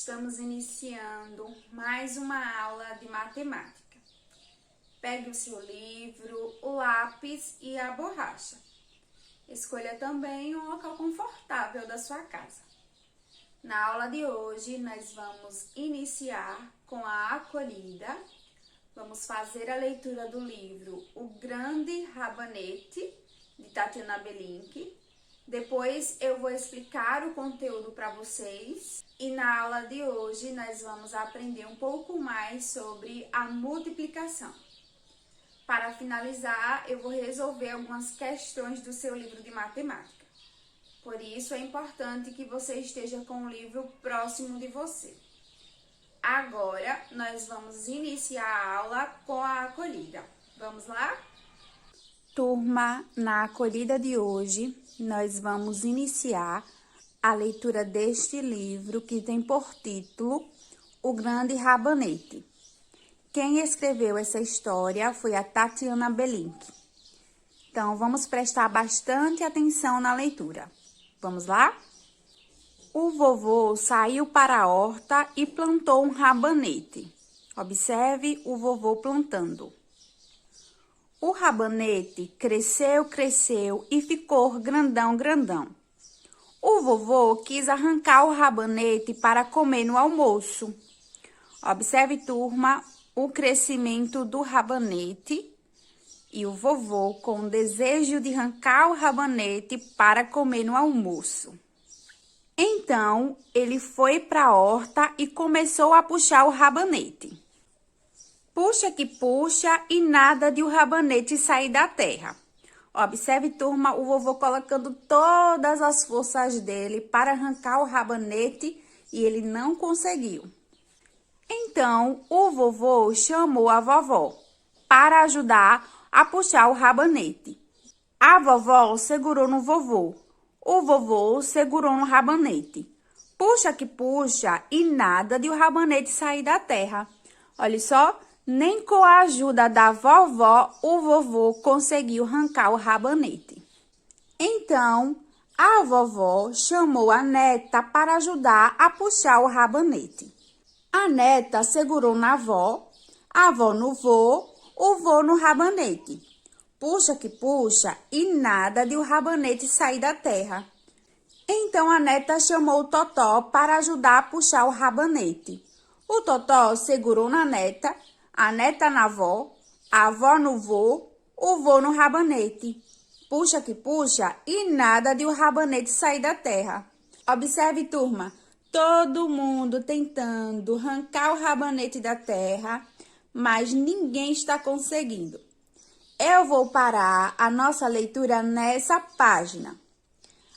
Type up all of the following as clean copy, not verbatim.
Estamos iniciando mais uma aula de matemática. Pegue o seu livro, o lápis e a borracha. Escolha também um local confortável da sua casa. Na aula de hoje, nós vamos iniciar com a acolhida. Vamos fazer a leitura do livro O Grande Rabanete, de Tatiana Belink. Depois eu vou explicar o conteúdo para vocês e na aula de hoje nós vamos aprender um pouco mais sobre a multiplicação. Para finalizar, eu vou resolver algumas questões do seu livro de matemática. Por isso é importante que você esteja com o livro próximo de você. Agora nós vamos iniciar a aula com a acolhida. Vamos lá? Turma, na acolhida de hoje, nós vamos iniciar a leitura deste livro que tem por título O Grande Rabanete. Quem escreveu essa história foi a Tatiana Belink. Então, vamos prestar bastante atenção na leitura. Vamos lá? O vovô saiu para a horta e plantou um rabanete. Observe o vovô plantando. O rabanete cresceu e ficou grandão. O vovô quis arrancar o rabanete para comer no almoço. Observe, turma, o crescimento do rabanete e o vovô com o desejo de arrancar o rabanete para comer no almoço. Então, ele foi para a horta e começou a puxar o rabanete. Puxa que puxa e nada de o rabanete sair da terra. Observe, turma, o vovô colocando todas as forças dele para arrancar o rabanete e ele não conseguiu. Então, o vovô chamou a vovó para ajudar a puxar o rabanete. A vovó segurou no vovô. O vovô segurou no rabanete. Puxa que puxa e nada de o rabanete sair da terra. Olha só. Nem com a ajuda da vovó, o vovô conseguiu arrancar o rabanete. Então, a vovó chamou a neta para ajudar a puxar o rabanete. A neta segurou na avó, a avó no vô, o vô no rabanete. Puxa que puxa e nada de o rabanete sair da terra. Então, a neta chamou o Totó para ajudar a puxar o rabanete. O Totó segurou na neta, a neta na avó, a avó no vô, o vô no rabanete. Puxa que puxa e nada de o rabanete sair da terra. Observe, turma, todo mundo tentando arrancar o rabanete da terra, mas ninguém está conseguindo. Eu vou parar a nossa leitura nessa página.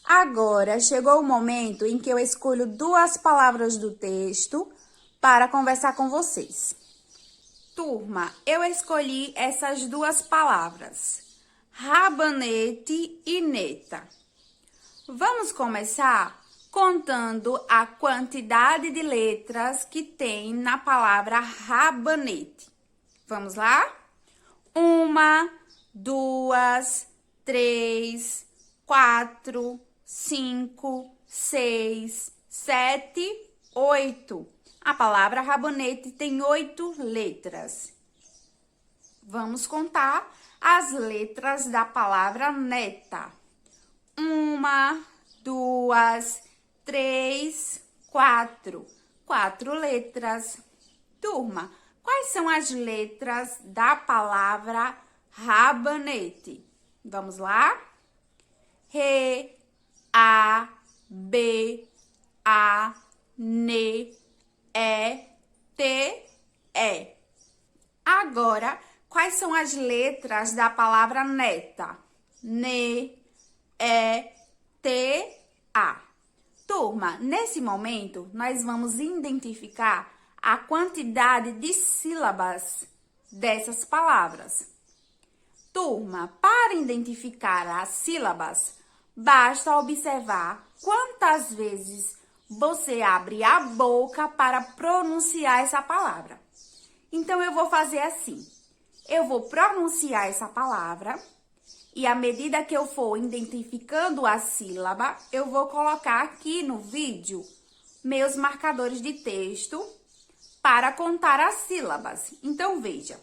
Agora chegou o momento em que eu escolho duas palavras do texto para conversar com vocês. Turma, eu escolhi essas duas palavras, rabanete e neta. Vamos começar contando a quantidade de letras que tem na palavra rabanete. Vamos lá? 1, 2, 3, 4, 5, 6, 7, 8. A palavra rabanete tem 8 letras. Vamos contar as letras da palavra neta. 1, 2, 3, 4. 4 letras. Turma, quais são as letras da palavra rabanete? Vamos lá? R, A, B, A, N, E, T, E. Agora, quais são as letras da palavra neta? N, E, T, A. Turma, nesse momento, nós vamos identificar a quantidade de sílabas dessas palavras. Turma, para identificar as sílabas, basta observar quantas vezes você abre a boca para pronunciar essa palavra. Então, eu vou fazer assim. Eu vou pronunciar essa palavra e à medida que eu for identificando a sílaba, eu vou colocar aqui no vídeo meus marcadores de texto para contar as sílabas. Então, veja.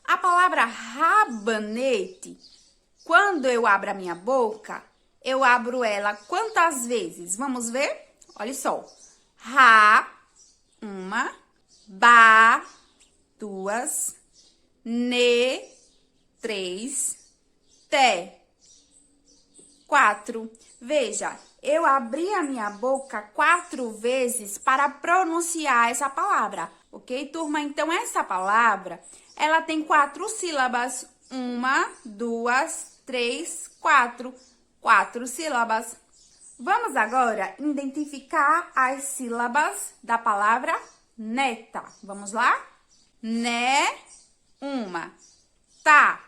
A palavra rabanete, quando eu abro a minha boca, eu abro ela quantas vezes? Vamos ver? Olha só. Ra, uma. Ba, duas. Ne, três. Te, quatro. Veja, eu abri a minha boca 4 vezes para pronunciar essa palavra, ok, turma? Então, essa palavra, ela tem 4 sílabas. 1, 2, 3, 4. 4 sílabas. Vamos agora identificar as sílabas da palavra neta. Vamos lá? Né, 1. Tá,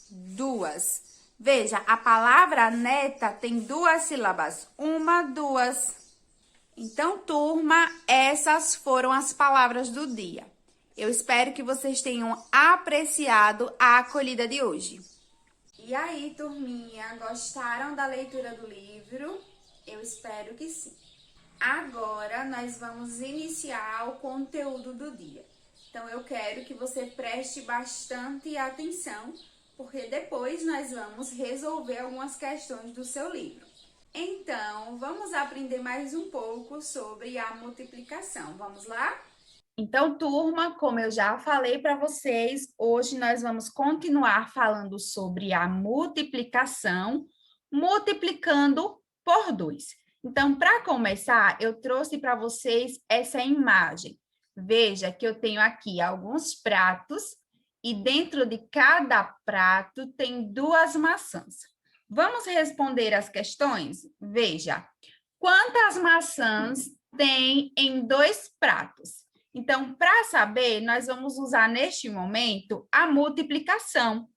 2. Veja, a palavra neta tem 2 sílabas. 1, 2. Então, turma, essas foram as palavras do dia. Eu espero que vocês tenham apreciado a acolhida de hoje. E aí, turminha, gostaram da leitura do livro? Eu espero que sim. Agora, nós vamos iniciar o conteúdo do dia. Então, eu quero que você preste bastante atenção, porque depois nós vamos resolver algumas questões do seu livro. Então, vamos aprender mais um pouco sobre a multiplicação. Vamos lá? Então, turma, como eu já falei para vocês, hoje nós vamos continuar falando sobre a multiplicação, multiplicando por 2. Então, para começar, eu trouxe para vocês essa imagem. Veja que eu tenho aqui alguns pratos e dentro de cada prato tem 2 maçãs. Vamos responder as questões? Veja, quantas maçãs tem em 2 pratos? Então, para saber, nós vamos usar neste momento a multiplicação,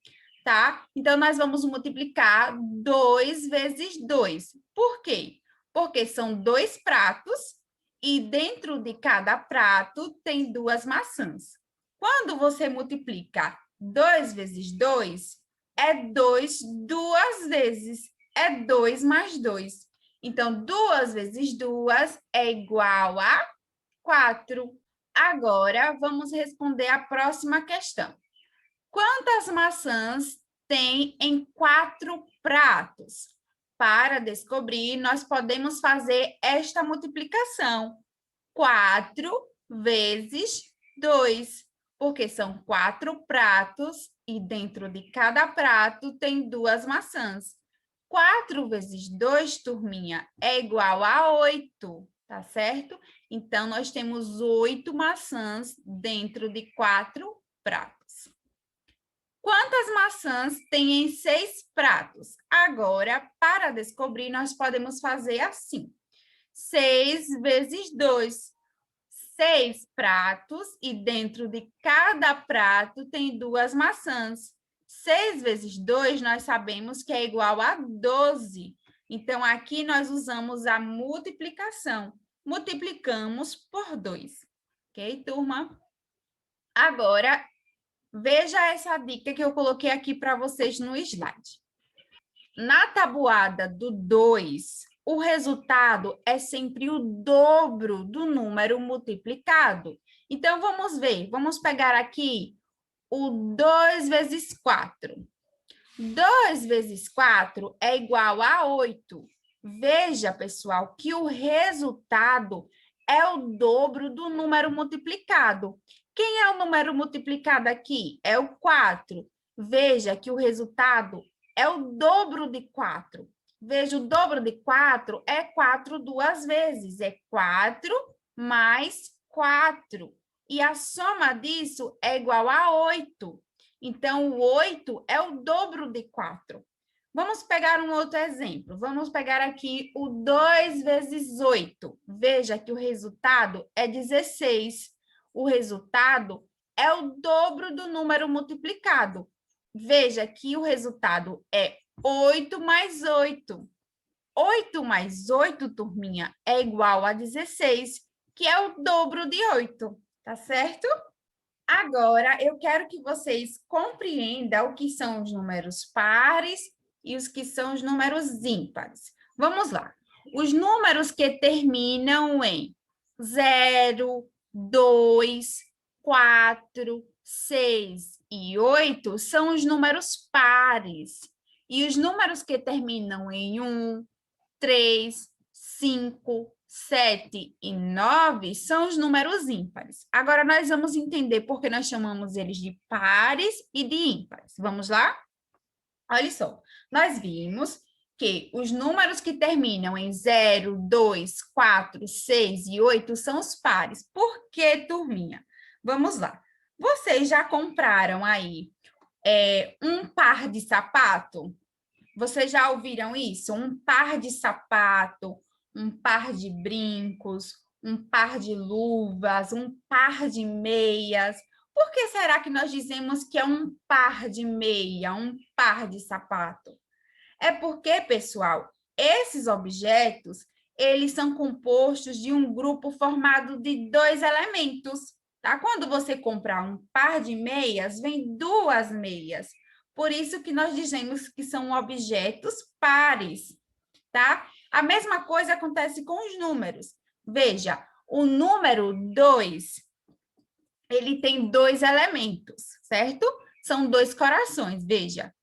tá? Então, nós vamos multiplicar 2 vezes 2. Por quê? Porque são 2 pratos e dentro de cada prato tem 2 maçãs. Quando você multiplica 2 vezes 2, é 2 duas vezes. É 2 mais 2. Então, 2 vezes 2 é igual a 4. Agora, vamos responder a próxima questão. Quantas maçãs tem em 4 pratos? Para descobrir, nós podemos fazer esta multiplicação. 4 vezes 2, porque são 4 pratos e dentro de cada prato tem 2 maçãs. 4 vezes 2, turminha, é igual a 8, tá certo? Então, nós temos 8 maçãs dentro de 4 pratos. Quantas maçãs tem em 6 pratos? Agora, para descobrir, nós podemos fazer assim. 6 vezes 2. 6 pratos e dentro de cada prato tem 2 maçãs. 6 vezes 2, nós sabemos que é igual a 12. Então, aqui nós usamos a multiplicação. Multiplicamos por 2. Ok, turma? Agora, veja essa dica que eu coloquei aqui para vocês no slide. Na tabuada do 2, o resultado é sempre o dobro do número multiplicado. Então, vamos ver. Vamos pegar aqui o 2 vezes 4. 2 vezes 4 é igual a 8. Veja, pessoal, que o resultado é o dobro do número multiplicado. Quem é o número multiplicado aqui? É o 4. Veja que o resultado é o dobro de 4. Veja, o dobro de 4 é 4 duas vezes. É 4 mais 4. E a soma disso é igual a 8. Então, o 8 é o dobro de 4. Vamos pegar um outro exemplo. Vamos pegar aqui o 2 vezes 8. Veja que o resultado é 16. O resultado é o dobro do número multiplicado. Veja que o resultado é 8 mais 8. 8 mais 8, turminha, é igual a 16, que é o dobro de 8, tá certo? Agora, eu quero que vocês compreendam o que são os números pares e os que são os números ímpares. Vamos lá. Os números que terminam em 0, 2, 4, 6 e 8 são os números pares. E os números que terminam em 1, 3, 5, 7 e 9 são os números ímpares. Agora, nós vamos entender por que nós chamamos eles de pares e de ímpares. Vamos lá? Olha só, nós vimos que os números que terminam em 0, 2, 4, 6 e 8 são os pares. Por que, turminha? Vamos lá. Vocês já compraram aí um par de sapato? Vocês já ouviram isso? Um par de sapato, um par de brincos, um par de luvas, um par de meias. Por que será que nós dizemos que é um par de meia, um par de sapato? É porque, pessoal, esses objetos, eles são compostos de um grupo formado de dois elementos, tá? Quando você comprar um par de meias, vem duas meias. Por isso que nós dizemos que são objetos pares, tá? A mesma coisa acontece com os números. Veja, o número 2, ele tem dois elementos, certo? São dois corações, veja.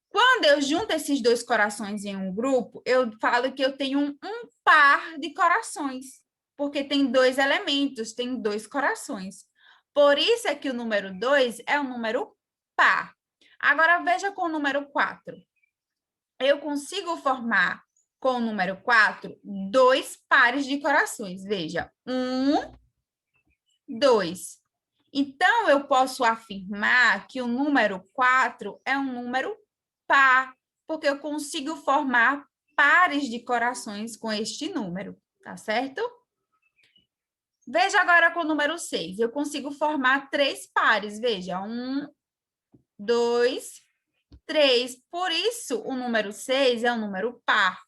Quando eu junto esses dois corações em um grupo, eu falo que eu tenho um par de corações, porque tem dois elementos, tem dois corações. Por isso é que o número 2 é um número par. Agora, veja com o número 4. Eu consigo formar com o número 4 dois pares de corações. Veja, 1, 2. Então, eu posso afirmar que o número 4 é um número par, porque eu consigo formar pares de corações com este número, tá certo? Veja agora com o número 6. Eu consigo formar três pares, veja, 1, 2, 3. Por isso, o número 6 é um número par.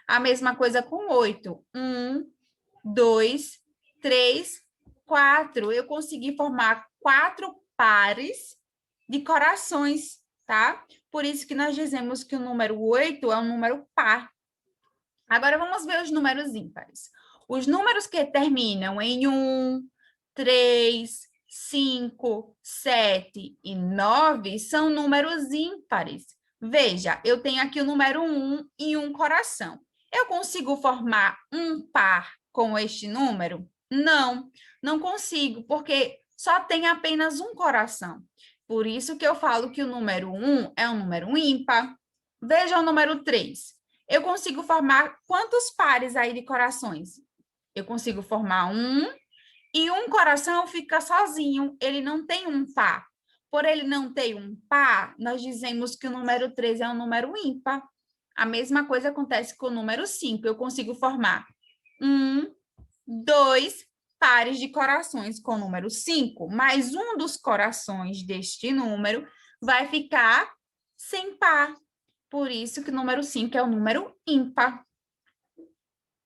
A mesma coisa com 8. 1, 2, 3, 4. Eu consegui formar quatro pares de corações, tá? Por isso que nós dizemos que o número 8 é um número par. Agora vamos ver os números ímpares. Os números que terminam em 1, 3, 5, 7 e 9 são números ímpares. Veja, eu tenho aqui o número 1 e um coração. Eu consigo formar um par com este número? Não, não consigo, porque só tem apenas um coração. Por isso que eu falo que o número 1 é um número ímpar. Veja o número 3. Eu consigo formar quantos pares aí de corações? Eu consigo formar um, e um coração fica sozinho, ele não tem um par. Por ele não ter um par, nós dizemos que o número 3 é um número ímpar. A mesma coisa acontece com o número 5. Eu consigo formar um, dois pares de corações com o número 5, mas um dos corações deste número vai ficar sem par. Por isso que o número 5 é o número ímpar.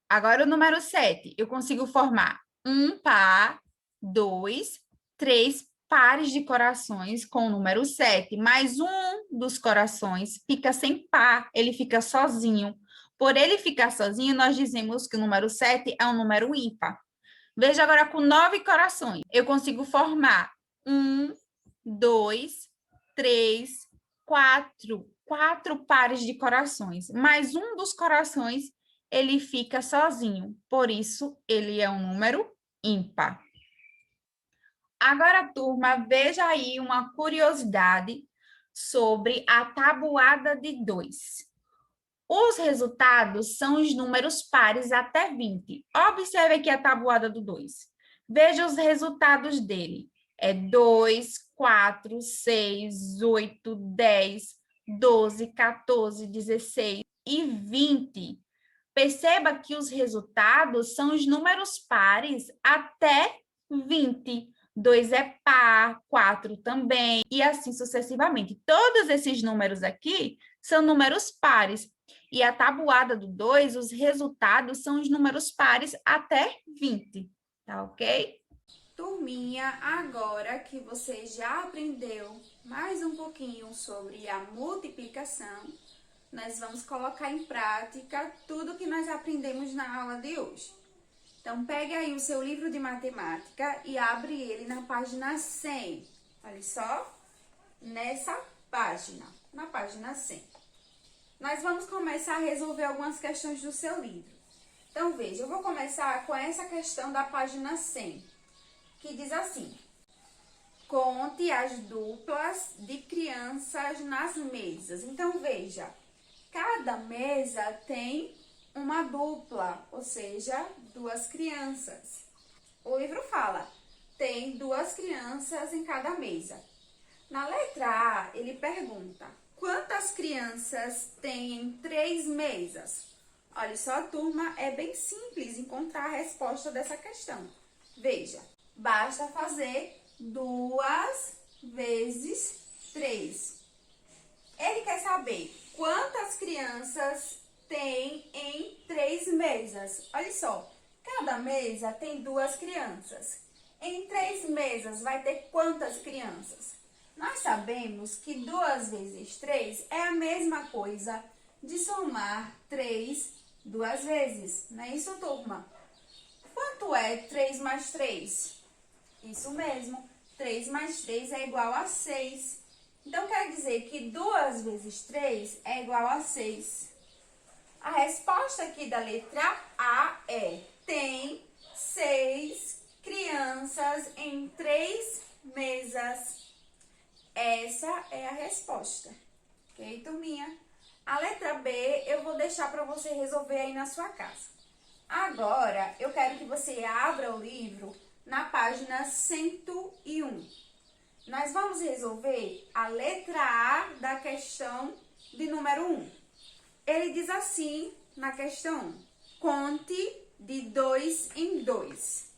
Agora, o número 7, eu consigo formar um par, dois, três pares de corações com o número 7, mas um dos corações fica sem par, ele fica sozinho. Por ele ficar sozinho, nós dizemos que o número 7 é um número ímpar. Veja agora com 9 corações. Eu consigo formar um, dois, três, quatro pares de corações. Mas um dos corações, ele fica sozinho. Por isso, ele é um número ímpar. Agora, turma, veja aí uma curiosidade sobre a tabuada de 2. Os resultados são os números pares até 20. Observe aqui a tabuada do 2. Veja os resultados dele. É 2, 4, 6, 8, 10, 12, 14, 16 e 20. Perceba que os resultados são os números pares até 20. 2 é par, 4 também, e assim sucessivamente. Todos esses números aqui são números pares. E a tabuada do 2, os resultados são os números pares até 20, tá ok? Turminha, agora que você já aprendeu mais um pouquinho sobre a multiplicação, nós vamos colocar em prática tudo que nós aprendemos na aula de hoje. Então, pegue aí o seu livro de matemática e abre ele na página 100. Olha só, nessa página, na página 100. Nós vamos começar a resolver algumas questões do seu livro. Então, veja, eu vou começar com essa questão da página 100, que diz assim: conte as duplas de crianças nas mesas. Então, veja, cada mesa tem uma dupla, ou seja, duas crianças. O livro fala, tem duas crianças em cada mesa. Na letra A, ele pergunta, quantas crianças tem em 3 mesas? Olha só, turma, é bem simples encontrar a resposta dessa questão. Veja, basta fazer 2 vezes 3. Ele quer saber quantas crianças tem em 3 mesas. Olha só, cada mesa tem 2 crianças. Em 3 mesas vai ter quantas crianças? Nós sabemos que 2 vezes 3 é a mesma coisa de somar 3 2 vezes. Não é isso, turma? Quanto é 3 mais 3? Isso mesmo, 3 mais 3 é igual a 6. Então, quer dizer que 2 vezes 3 é igual a 6. A resposta aqui da letra A é, tem 6 crianças em 3 mesas. Essa é a resposta. Ok, turminha? A letra B eu vou deixar para você resolver aí na sua casa. Agora, eu quero que você abra o livro na página 101. Nós vamos resolver a letra A da questão de número 1. Ele diz assim na questão 1, conte de 2 em 2.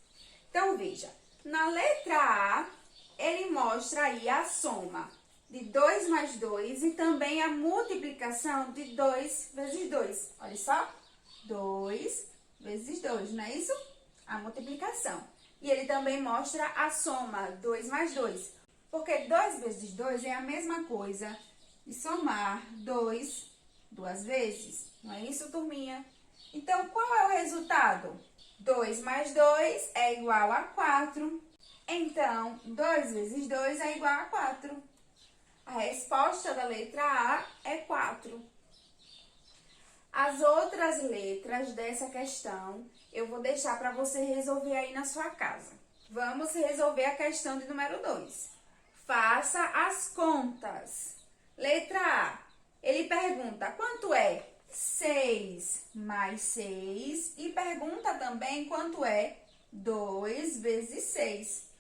Então, veja, na letra A, ele mostra aí a soma de 2 mais 2 e também a multiplicação de 2 vezes 2. Olha só, 2 vezes 2, não é isso? A multiplicação. E ele também mostra a soma, 2 mais 2. Porque 2 vezes 2 é a mesma coisa de somar 2 2 vezes. Não é isso, turminha? Então, qual é o resultado? 2 mais 2 é igual a 4. Então, 2 vezes 2 é igual a 4. A resposta da letra A é 4. As outras letras dessa questão eu vou deixar para você resolver aí na sua casa. Vamos resolver a questão de número 2. Faça as contas. Letra A. Ele pergunta, quanto é 6 mais 6? E pergunta também quanto é 2 vezes 6.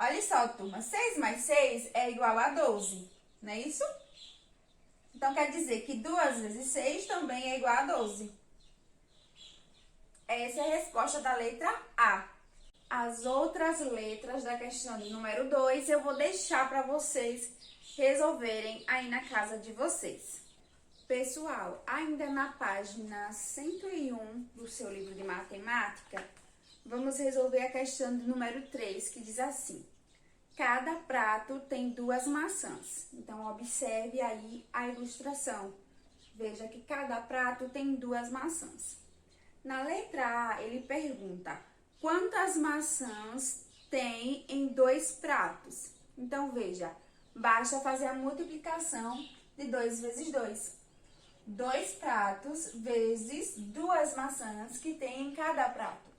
Olha só, turma, 6 mais 6 é igual a 12, não é isso? Então, quer dizer que 2 vezes 6 também é igual a 12. Essa é a resposta da letra A. As outras letras da questão de número 2 eu vou deixar para vocês resolverem aí na casa de vocês. Pessoal, ainda na página 101 do seu livro de matemática, vamos resolver a questão de número 3, que diz assim: cada prato tem 2 maçãs. Então, observe aí a ilustração. Veja que cada prato tem 2 maçãs. Na letra A, ele pergunta, quantas maçãs tem em 2 pratos? Então, veja, basta fazer a multiplicação de 2 vezes 2. 2 pratos vezes 2 maçãs que tem em cada prato.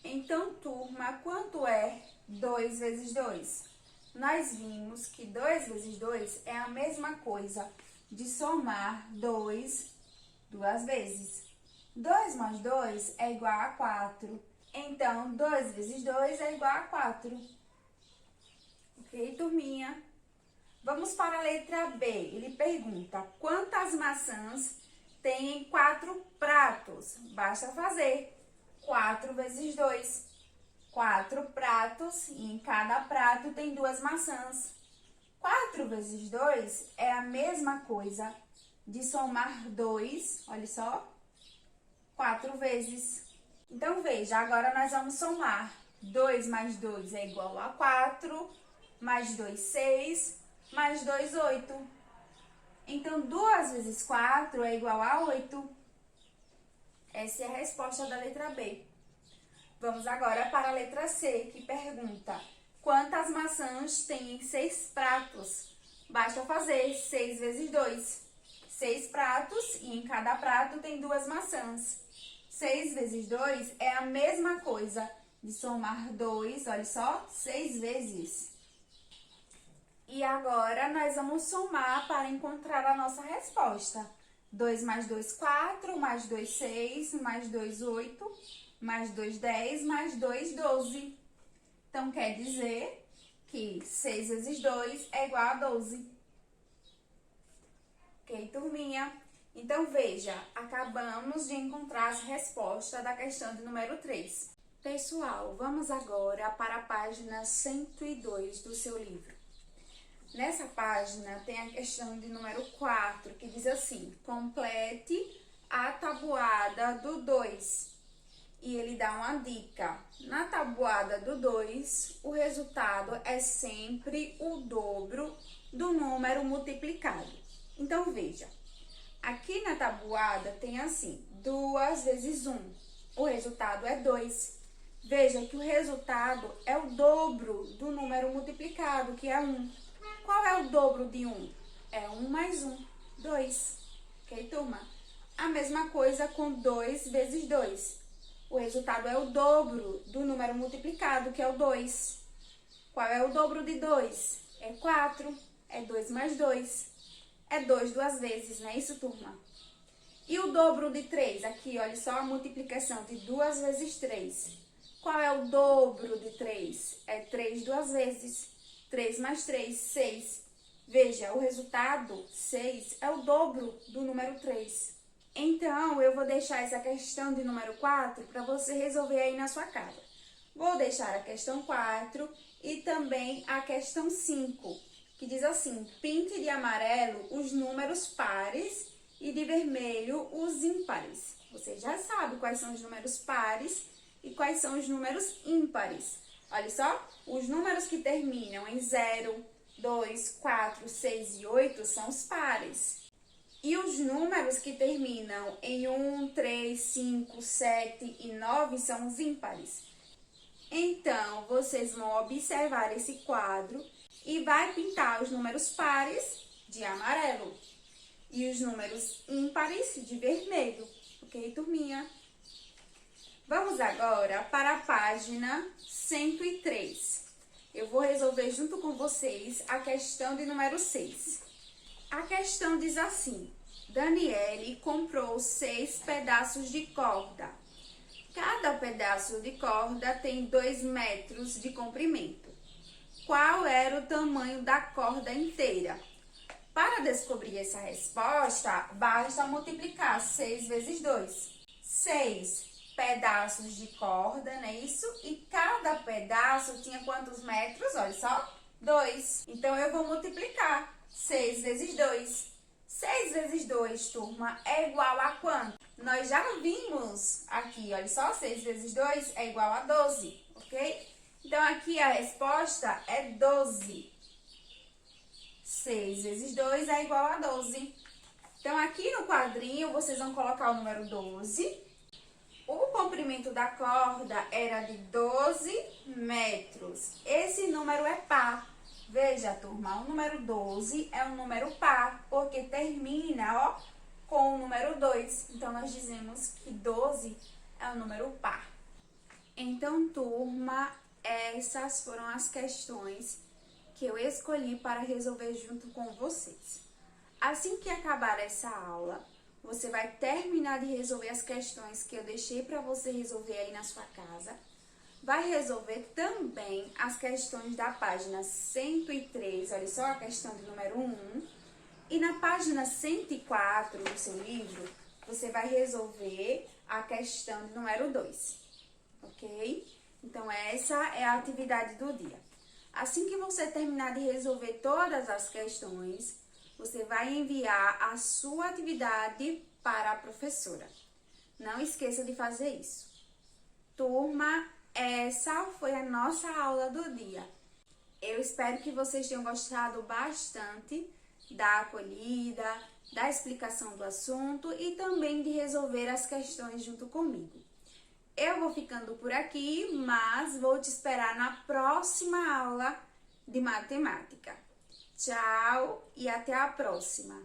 Então, turma, quanto é 2 vezes 2? Nós vimos que 2 vezes 2 é a mesma coisa de somar 2 duas vezes. 2 mais 2 é igual a 4. Então, 2 vezes 2 é igual a 4. Ok, turminha? Vamos para a letra B. Ele pergunta, quantas maçãs tem em 4 pratos? Basta fazer 4 vezes 2. 4 pratos e em cada prato tem 2 maçãs. 4 vezes 2 é a mesma coisa de somar 2, olha só, 4 vezes. Então, veja, agora nós vamos somar. 2 mais 2 é igual a 4, mais 2, 6, mais 2, 8. Então, 2 vezes 4 é igual a 8. Essa é a resposta da letra B. Vamos agora para a letra C, que pergunta: quantas maçãs tem em 6 pratos? Basta fazer 6 vezes 2. 6 pratos e em cada prato tem 2 maçãs. 6 vezes 2 é a mesma coisa de somar 2, olha só, 6 vezes. E agora nós vamos somar para encontrar a nossa resposta. 2 mais 2, 4, mais 2, 6, mais 2, 8, mais 2, 10, mais 2, 12. Então, quer dizer que 6 vezes 2 é igual a 12. Ok, turminha? Então, veja, acabamos de encontrar a resposta da questão de número 3. Pessoal, vamos agora para a página 102 do seu livro. Nessa página tem a questão de número 4, que diz assim: complete a tabuada do 2. E ele dá uma dica. Na tabuada do 2, o resultado é sempre o dobro do número multiplicado. Então, veja. Aqui na tabuada tem assim: 2 vezes 1. O resultado é 2. Veja que o resultado é o dobro do número multiplicado, que é 1. Qual é o dobro de 1? É 1 mais 1, 2. Ok, turma? A mesma coisa com 2 vezes 2. O resultado é o dobro do número multiplicado, que é o 2. Qual é o dobro de 2? É 4. É 2 mais 2. É 2 duas vezes, não é isso, turma? E o dobro de 3? Aqui, olha só a multiplicação de 2 vezes 3. Qual é o dobro de 3? É 3 duas vezes. 3 mais 3, 6. Veja, o resultado, 6, é o dobro do número 3. Então, eu vou deixar essa questão de número 4 para você resolver aí na sua casa. Vou deixar a questão 4 e também a questão 5, que diz assim: pinte de amarelo os números pares e de vermelho os ímpares. Você já sabe quais são os números pares e quais são os números ímpares. Olha só, os números que terminam em 0, 2, 4, 6 e 8 são os pares. E os números que terminam em 1, 3, 5, 7 e 9 são os ímpares. Então, vocês vão observar esse quadro e vai pintar os números pares de amarelo e os números ímpares de vermelho. Ok, turminha? Vamos agora para a página 103. Eu vou resolver junto com vocês a questão de número 6. A questão diz assim: Daniele comprou 6 pedaços de corda. Cada pedaço de corda tem 2 metros de comprimento. Qual era o tamanho da corda inteira? Para descobrir essa resposta, basta multiplicar 6 vezes 2. 6 pedaços de corda, não é isso? E cada pedaço tinha quantos metros? Olha só, 2. Então, eu vou multiplicar 6 vezes 2. 6 vezes 2, turma, é igual a quanto? Nós já vimos aqui, olha só, 6 vezes 2 é igual a 12, ok? Então, aqui a resposta é 12. 6 vezes 2 é igual a 12. Então, aqui no quadrinho, vocês vão colocar o número 12. O comprimento da corda era de 12 metros. Esse número é par. Veja, turma, o número 12 é um número par, porque termina, ó, com o número 2. Então, nós dizemos que 12 é um número par. Então, turma, essas foram as questões que eu escolhi para resolver junto com vocês. Assim que acabar essa aula, você vai terminar de resolver as questões que eu deixei para você resolver aí na sua casa. Vai resolver também as questões da página 103, olha só a questão de número 1. E na página 104 do seu livro, você vai resolver a questão de número 2, ok? Então, essa é a atividade do dia. Assim que você terminar de resolver todas as questões, você vai enviar a sua atividade para a professora. Não esqueça de fazer isso. Turma, essa foi a nossa aula do dia. Eu espero que vocês tenham gostado bastante da acolhida, da explicação do assunto e também de resolver as questões junto comigo. Eu vou ficando por aqui, mas vou te esperar na próxima aula de matemática. Tchau e até a próxima!